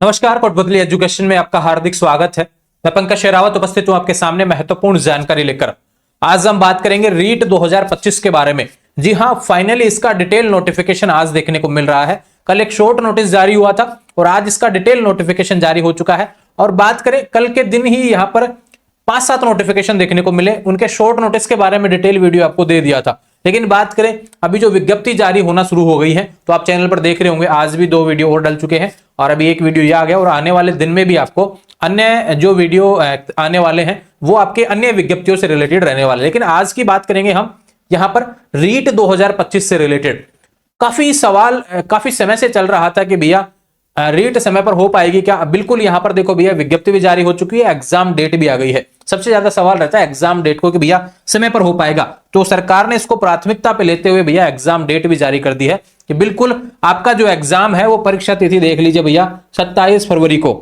नमस्कार, कोटबदली एजुकेशन में आपका हार्दिक स्वागत है। मैं पंकज शेरावत उपस्थित हूं आपके सामने महत्वपूर्ण जानकारी लेकर। आज हम बात करेंगे रीट 2025 के बारे में। जी हां, फाइनली इसका डिटेल नोटिफिकेशन आज देखने को मिल रहा है। कल एक शॉर्ट नोटिस जारी हुआ था और आज इसका डिटेल नोटिफिकेशन जारी हो चुका है। और बात करें, कल के दिन ही यहां पर 5-7 नोटिफिकेशन देखने को मिले। उनके शॉर्ट नोटिस के बारे में डिटेल वीडियो आपको दे दिया था। लेकिन बात करें, अभी जो विज्ञप्ति जारी होना शुरू हो गई है, तो आप चैनल पर देख रहे होंगे आज भी 2 वीडियो और डल चुके हैं और अभी एक वीडियो ये आ गया। और आने वाले दिन में भी आपको अन्य जो वीडियो आने वाले हैं वो आपके अन्य विज्ञप्तियों से रिलेटेड रहने वाले। लेकिन आज की बात करेंगे हम यहां पर रीट 2025 से रिलेटेड। काफी सवाल काफी समय से चल रहा था कि भैया रीट समय पर हो पाएगी क्या। बिल्कुल, यहां पर देखो भैया, विज्ञप्ति भी जारी हो चुकी है, एग्जाम डेट भी आ गई है। सबसे ज्यादा सवाल रहता है एग्जाम डेट को कि भैया समय पर हो पाएगा। तो सरकार ने इसको प्राथमिकता पे लेते हुए भैया एग्जाम डेट भी जारी कर दी है कि बिल्कुल आपका जो एग्जाम है वो परीक्षा तिथि देख लीजिए भैया 27 फरवरी को।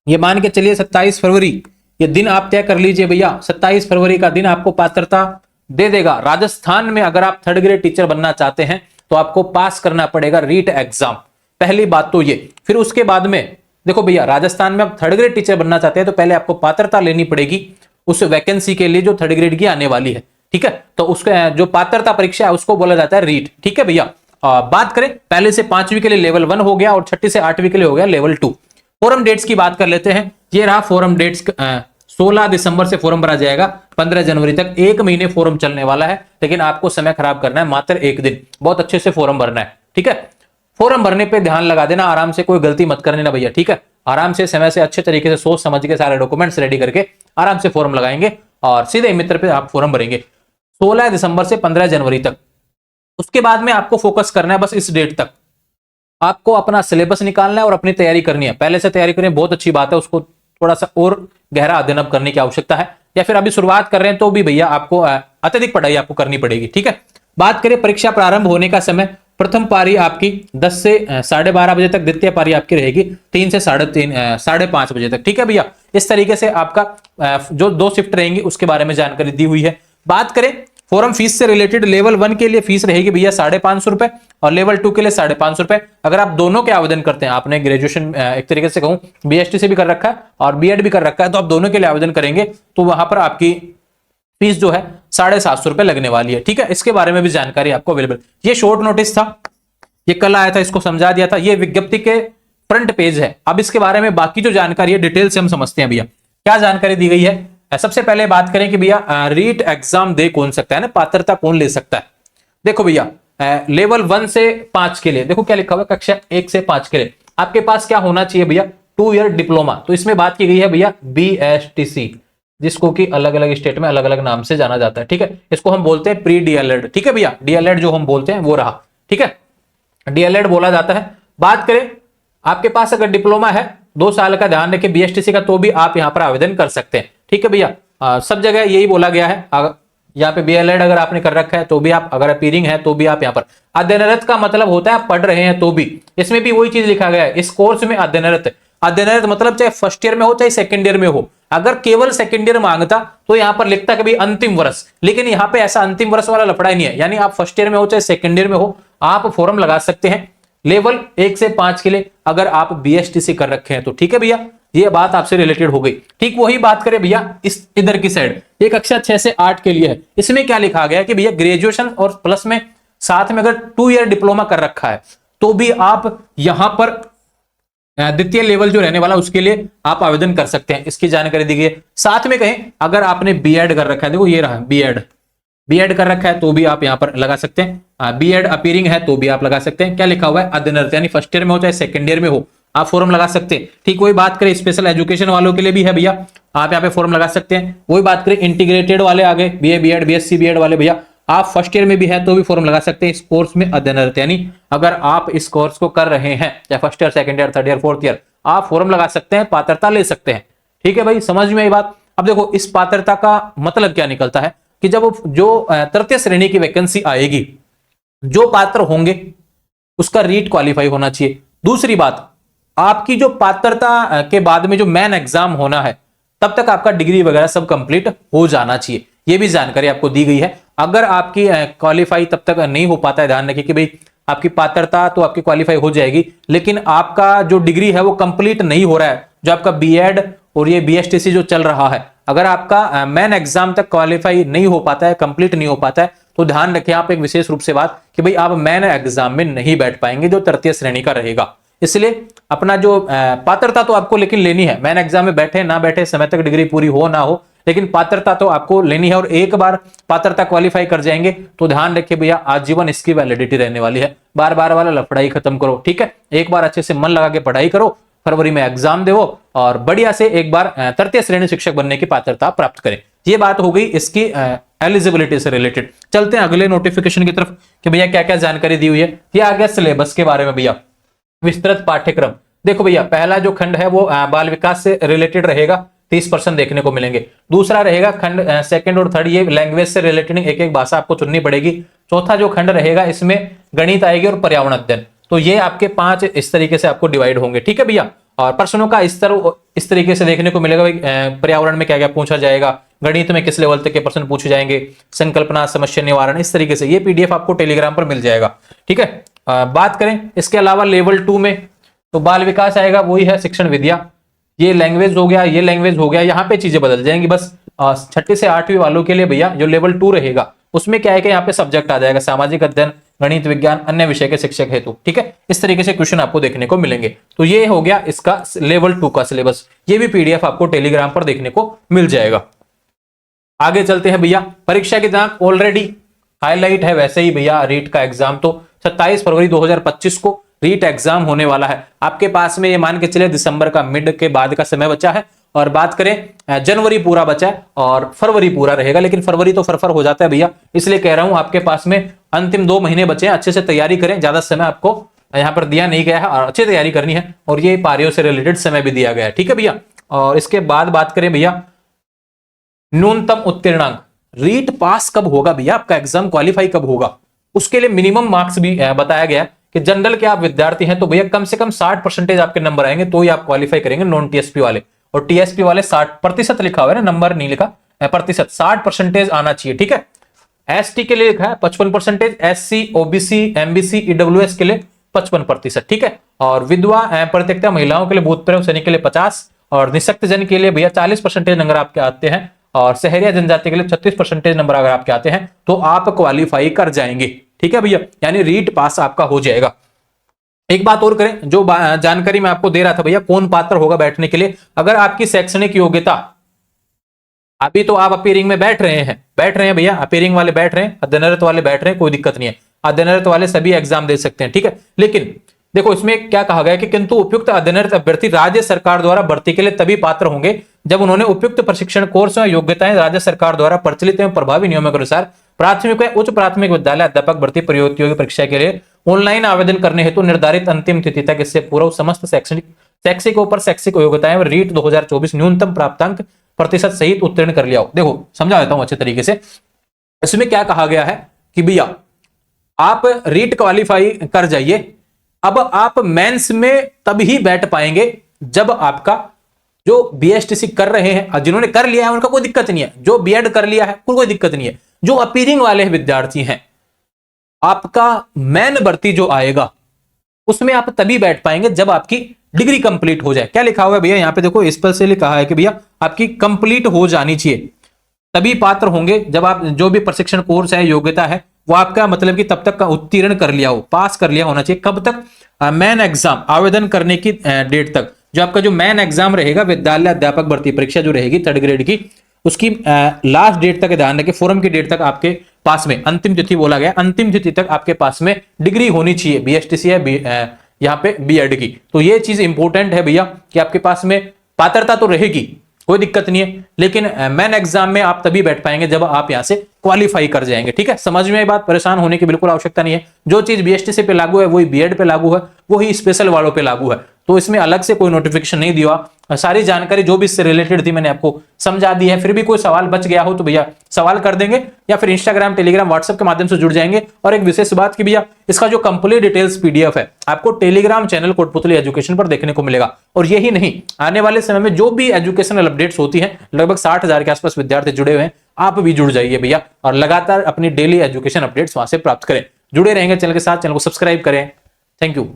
ये मान के चलिए 27 फरवरी ये दिन आप तय कर लीजिए भैया। 27 फरवरी का दिन आपको पात्रता दे देगा। राजस्थान में अगर आप 3rd ग्रेड टीचर बनना चाहते हैं तो आपको पास करना पड़ेगा रीट एग्जाम। पहली बात तो ये। फिर उसके बाद में देखो भैया, राजस्थान में आप 3rd ग्रेड टीचर बनना चाहते हैं तो पहले आपको पात्रता लेनी पड़ेगी उस वैकेंसी के लिए जो 3rd ग्रेड की आने वाली है। ठीक है, तो उसका जो पात्रता परीक्षा है उसको बोला जाता है रीट। ठीक है भैया। बात करें, पहले से 5वीं के लिए लेवल 1 हो गया और 6ठी से 8वीं के लिए हो गया लेवल 2। फोरम डेट्स की बात कर लेते हैं। ये रहा फोरम डेट्स। 16 दिसंबर से फोरम भरा जाएगा, 15 जनवरी तक 1 महीने फोरम चलने वाला है। लेकिन आपको समय खराब करना है मात्र 1 दिन। बहुत अच्छे से फोरम भरना है। ठीक है, फोरम भरने पे ध्यान लगा देना, आराम से, कोई गलती मत करने ना भैया। ठीक है, आराम से समय से अच्छे तरीके से सोच समझ के सारे डॉक्यूमेंट्स रेडी करके आराम से फॉर्म लगाएंगे और सीधे मित्र पे आप फॉर्म भरेंगे 16 दिसंबर से 15 जनवरी तक। उसके बाद में आपको फोकस करना है बस इस डेट तक। आपको अपना सिलेबस निकालना है और अपनी तैयारी करनी है। पहले से तैयारी करनी बहुत अच्छी बात है, उसको थोड़ा सा और गहरा अध्ययन करने की आवश्यकता है। या फिर अभी शुरुआत कर रहे हैं तो भी भैया आपको अत्यधिक पढ़ाई आपको करनी पड़ेगी। ठीक है, बात करें परीक्षा प्रारंभ होने का समय, प्रथम पारी आपकी 10 से 12:30 बजे तक, द्वितीय पारी आपकी रहेगी 3 से 5:30 बजे तक। ठीक है भैया, इस तरीके से आपका जो 2 शिफ्ट रहेंगी उसके बारे में जानकारी दी हुई है। बात करें फॉरम फीस से रिलेटेड, लेवल 1 के लिए फीस रहेगी भैया 550 रुपए और लेवल 2 के लिए 550 रुपए। अगर आप दोनों के आवेदन करते हैं, आपने ग्रेजुएशन एक तरीके से कहूं BST से भी कर रखा है और बीएड भी कर रखा है, तो आप दोनों के लिए आवेदन करेंगे तो वहां पर आपकी फीस जो है 750 रुपए लगने वाली है। ठीक है, इसके बारे में भी जानकारी आपको अवेलेबल। ये शॉर्ट नोटिस था, ये कल आया था, इसको समझा दिया था। ये विज्ञप्ति के फ्रंट पेज है। अब इसके बारे में बाकी जो जानकारी है डिटेल से हम समझते हैं भैया क्या जानकारी दी गई है। सबसे पहले बात करें कि भैया रीट एग्जाम दे कौन सकता है ना, पात्रता कौन ले सकता है। देखो भैया, लेवल 1 से 5 के लिए देखो क्या लिखा हुआ है, कक्षा 1 से 5 के लिए आपके पास क्या होना चाहिए भैया, 2 ईयर डिप्लोमा। तो इसमें बात की गई है भैया BSTC, जिसको कि अलग अलग स्टेट में अलग अलग नाम से जाना जाता है। ठीक है, इसको हम बोलते हैं प्री DLED। ठीक है भैया, DLED जो हम बोलते हैं वो रहा। ठीक है, DLED बोला जाता है। बात करें आपके पास अगर डिप्लोमा है 2 साल का, ध्यान रखें BSTC का, तो भी आप यहां पर आवेदन कर सकते हैं। ठीक है भैया, सब जगह यही बोला गया है। यहाँ पे BLED अगर आपने कर रखा है तो भी आप, अगर अपीयरिंग है तो भी आप यहाँ पर। अध्ययनरत का मतलब होता है आप पढ़ रहे हैं तो भी। इसमें भी वही चीज लिखा गया है, इस कोर्स में अध्ययनरत। अध्ययनरत मतलब चाहे फर्स्ट ईयर में हो चाहे सेकंड ईयर में हो। अगर केवल सेकंड ईयर मांगता तो यहां पर लिखता कभी अंतिम वर्ष, लेकिन यहां पे ऐसा अंतिम वर्ष वाला लफड़ा ही नहीं है। यानी आप फर्स्ट ईयर में हो चाहे सेकंड ईयर में हो, आप फॉर्म लगा सकते हैं लेवल 1 से 5 के लिए, अगर आप BSTC कर रखे हैं तो। ठीक है भैया, ये बात आपसे रिलेटेड हो गई। ठीक वही बात करें भैया इस इधर की साइड, ये कक्षा 6 से 8 के लिए है। इसमें क्या लिखा गया है कि भैया ग्रेजुएशन और प्लस में साथ में अगर 2 ईयर डिप्लोमा कर रखा है तो भी आप यहां पर द्वितीय लेवल जो रहने वाला उसके लिए आप आवेदन कर सकते हैं। इसकी जानकारी दी गई है। साथ में कहें अगर आपने बीएड कर रखा है, देखो ये रहा बीएड कर रखा है तो भी आप यहां पर लगा सकते हैं। बीएड अपीयरिंग है तो भी आप लगा सकते हैं। क्या लिखा हुआ है, अध्ययनरत, यानी फर्स्ट ईयर में हो चाहे सेकंड ईयर में हो आप फॉर्म लगा सकते हैं। ठीक वही बात करें स्पेशल एजुकेशन वालों के लिए भी है भैया, आप यहाँ पे फॉर्म लगा सकते हैं। वही बात करें इंटीग्रेटेड वाले आगे BA BEd BSc BEd वाले भैया, आप फर्स्ट ईयर में भी है तो भी फॉर्म लगा सकते हैं इस कोर्स में अध्ययनरत। यानी अगर आप इस कोर्स को कर रहे हैं चाहे first year second year third year fourth year, आप फॉर्म लगा सकते हैं, पात्रता ले सकते हैं। ठीक है भाई, समझ में आई बात। अब देखो इस पात्रता का मतलब क्या निकलता है कि जब जो तृतीय श्रेणी की वैकेंसी आएगी, जो पात्र होंगे उसका रीट क्वालिफाई होना चाहिए। दूसरी बात, आपकी जो पात्रता के बाद में जो मेन एग्जाम होना है तब तक आपका डिग्री वगैरह सब कंप्लीट हो जाना चाहिए। ये भी जानकारी आपको दी गई है। अगर आपकी क्वालिफाई तब तक नहीं हो पाता है, ध्यान रखिए कि भाई आपकी पात्रता तो आपकी क्वालिफाई हो जाएगी, लेकिन आपका जो डिग्री है वो कंप्लीट नहीं हो रहा है। जो आपका बीएड और ये बीएसटीसी जो चल रहा है, अगर आपका मेन एग्जाम तक क्वालिफाई नहीं हो पाता है, कंप्लीट नहीं हो पाता है, तो ध्यान रखें आप एक विशेष रूप से बात कि भाई आप मेन एग्जाम में नहीं बैठ पाएंगे जो तृतीय श्रेणी का रहेगा। इसलिए अपना जो पात्रता तो आपको लेकिन लेनी है, मेन एग्जाम में बैठे ना बैठे, समय तक डिग्री पूरी हो ना हो, लेकिन पात्रता तो आपको लेनी है। और एक बार पात्रता क्वालिफाई कर जाएंगे तो ध्यान रखिए भैया, आजीवन इसकी वैलिडिटी रहने वाली है। बार बार वाला लफड़ाई खत्म करो, ठीक है। एक बार अच्छे से मन लगा के पढ़ाई करो, फरवरी में एग्जाम दो और बढ़िया से एक बार तृतीय श्रेणी शिक्षक बनने की पात्रता प्राप्त करें। ये बात हो गई इसकी एलिजिबिलिटी से रिलेटेड। चलते हैं अगले नोटिफिकेशन की तरफ कि भैया क्या क्या जानकारी दी हुई है। ये आ गया सिलेबस के बारे में भैया, विस्तृत पाठ्यक्रम। देखो भैया, पहला जो खंड है वो बाल विकास से रिलेटेड रहेगा, 30% देखने को मिलेंगे। दूसरा रहेगा खंड सेकंड और थर्ड, ये लैंग्वेज से रिलेटेड एक एक भाषा आपको चुननी पड़ेगी। चौथा जो खंड रहेगा इसमें गणित आएगी और पर्यावरण अध्ययन। तो ये आपके 5 इस तरीके से आपको डिवाइड होंगे, ठीक है भैया। और प्रश्नों का स्तर इस तरीके से देखने को मिलेगा, पर्यावरण में क्या क्या पूछा जाएगा, गणित में किस लेवल तक के प्रश्न पूछे जाएंगे, संकल्पना, समस्या निवारण, इस तरीके से ये पीडीएफ आपको टेलीग्राम पर मिल जाएगा, ठीक है। बात करें इसके अलावा लेवल 2 में तो बाल विकास आएगा, वही है शिक्षण विद्या। ये लैंग्वेज हो गया, ये लैंग्वेज हो गया, यहाँ पे चीजें बदल जाएंगी बस। 6ठी से 8वीं वालों के लिए भैया जो लेवल 2 रहेगा उसमें क्या है कि यहाँ पे सब्जेक्ट आ जाएगा सामाजिक अध्ययन, गणित, विज्ञान, अन्य विषय के शिक्षक हेतु, ठीक है। इस तरीके से क्वेश्चन आपको देखने को मिलेंगे। तो ये हो गया इसका लेवल 2 का सिलेबस। ये भी पीडीएफ आपको टेलीग्राम पर देखने को मिल जाएगा। आगे चलते हैं भैया, परीक्षा की दिनांक ऑलरेडी हाईलाइट है। वैसे ही भैया रीट का एग्जाम तो 27 फरवरी 2025 को रीट एग्जाम होने वाला है। आपके पास में ये मान के चले दिसंबर का मिड के बाद का समय बचा है। और बात करें जनवरी पूरा बचा है और फरवरी पूरा रहेगा, लेकिन फरवरी तो फरफर हो जाता है भैया, इसलिए कह रहा हूं आपके पास में अंतिम 2 महीने बचे हैं। अच्छे से तैयारी करें, ज्यादा समय आपको यहां पर दिया नहीं गया है और अच्छी तैयारी करनी है। और ये पारियों से रिलेटेड समय भी दिया गया है, ठीक है भैया। और इसके बाद बात करें भैया न्यूनतम उत्तीर्णांक, रीट पास कब होगा भैया, आपका एग्जाम क्वालिफाई कब होगा, उसके लिए मिनिमम मार्क्स भी बताया गया है कि जनरल के आप विद्यार्थी हैं तो भैया कम से कम 60% आपके नंबर आएंगे तो ही आप क्वालिफाई करेंगे, नॉन टीएसपी वाले। और टीएसपी वाले 60% लिखा हुआ है ना, नंबर नहीं लिखा, प्रतिशत 60% आना चाहिए, ठीक है। एसटी के लिए लिखा है 55%, एससी, ओबीसी, एमबीसी, ईडब्ल्यूएस के लिए 55%, ठीक है। और विधवा परित्यक्ता महिलाओं के लिए, भूतपूर्व सैनिक के लिए 50 और निःशक्त जन के लिए भैया 40% नंबर आपके आते हैं। और शहरिया जनजाति के लिए 36% नंबर अगर आपके आते हैं तो आप क्वालिफाई कर जाएंगे, ठीक है भैया, यानी रीट पास आपका हो जाएगा। एक बात और करें, जो जानकारी मैं आपको दे रहा था भैया, कौन पात्र होगा बैठने के लिए। अगर आपकी शैक्षणिक योग्यता, अभी तो आप अपीयरिंग में बैठ रहे हैं भैया, अपीयरिंग वाले बैठ रहे हैं, अध्ययनरत वाले बैठ रहे हैं, कोई दिक्कत नहीं है। अध्ययनरत वाले सभी एग्जाम दे सकते हैं, ठीक है। लेकिन देखो इसमें क्या कहा गया है कि किंतु उपयुक्त अध्ययनरत अभ्यर्थी राज्य सरकार द्वारा भर्ती के लिए तभी पात्र होंगे जब उन्होंने उपयुक्त प्रशिक्षण कोर्स और योग्यताएं राज्य सरकार द्वारा प्रचलित एवं प्रभावी नियमों के अनुसार प्राथमिक व उच्च प्राथमिक विद्यालय अध्यापक भर्ती प्रतियोगी परीक्षा के लिए ऑनलाइन आवेदन करने हेतु निर्धारित अंतिम तिथि तक इससे पूर्व समस्त शैक्षिक और शैक्षिक योग्यताएं रीट 2024 न्यूनतम प्राप्तांक प्रतिशत सहित उत्तीर्ण कर लिया हो। देखो समझा देता हूं अच्छे तरीके से। इसमें क्या कहा गया है कि भैया आप रीट क्वालिफाई कर जाइए, अब आप मेंस में तभी बैठ पाएंगे जब आपका जो बीएसटीसी कर रहे हैं, जिन्होंने कर लिया है उनका कोई दिक्कत नहीं है, जो बीएड कर लिया है कोई दिक्कत नहीं है, जो अपीयरिंग वाले विद्यार्थी हैं, आपका मेन भर्ती जो आएगा उसमें आप तभी बैठ पाएंगे जब आपकी डिग्री कंप्लीट हो जाए। क्या लिखा हुआ है भैया यहाँ पे देखो, स्पेशली कहा है कि भैया आपकी कंप्लीट हो जानी चाहिए, तभी पात्र होंगे जब आप जो भी प्रशिक्षण कोर्स है, योग्यता है, वो आपका मतलब कि तब तक का उत्तीर्ण कर लिया हो, पास कर लिया होना चाहिए। कब तक? मेन एग्जाम आवेदन करने की डेट तक। जो आपका जो मेन एग्जाम रहेगा, विद्यालय अध्यापक भर्ती परीक्षा जो रहेगी 3rd ग्रेड की, उसकी लास्ट डेट तक ध्यान रखें, फोरम की डेट तक आपके पास में, अंतिम तिथि बोला गया, अंतिम तिथि तक आपके पास में डिग्री होनी चाहिए, बीएसटीसी है यहाँ पे बीएड की। तो ये चीज इंपॉर्टेंट है भैया कि आपके पास में पात्रता तो रहेगी, कोई दिक्कत नहीं है, लेकिन मेन एग्जाम में आप तभी बैठ पाएंगे जब आप यहां से क्वालिफाई कर जाएंगे, ठीक है। समझ में ये बात, परेशान होने की बिल्कुल आवश्यकता नहीं है। जो चीज बीएसटीसी पे लागू है वही बीएड पे लागू है, वही स्पेशल वालों पे लागू है, तो इसमें अलग से कोई नोटिफिकेशन नहीं दिया। सारी जानकारी जो भी इससे रिलेटेड थी मैंने आपको समझा दी है। फिर भी कोई सवाल बच गया हो तो भैया सवाल कर देंगे, या फिर इंस्टाग्राम, टेलीग्राम, व्हाट्सएप के माध्यम से जुड़ जाएंगे। और एक विशेष बात की भैया, इसका जो कंप्लीट डिटेल्स पीडीएफ है आपको टेलीग्राम चैनल कोटपुतली एजुकेशन पर देखने को मिलेगा। और यही नहीं, आने वाले समय में जो भी एजुकेशनल अपडेट्स होती हैं, लगभग 60,000 के आसपास विद्यार्थी जुड़े हुए हैं, आप भी जुड़ जाइए भैया और लगातार अपनी डेली एजुकेशन अपडेट्स वहां से प्राप्त करें। जुड़े रहेंगे चैनल के साथ, चैनल को सब्सक्राइब करें। Thank you.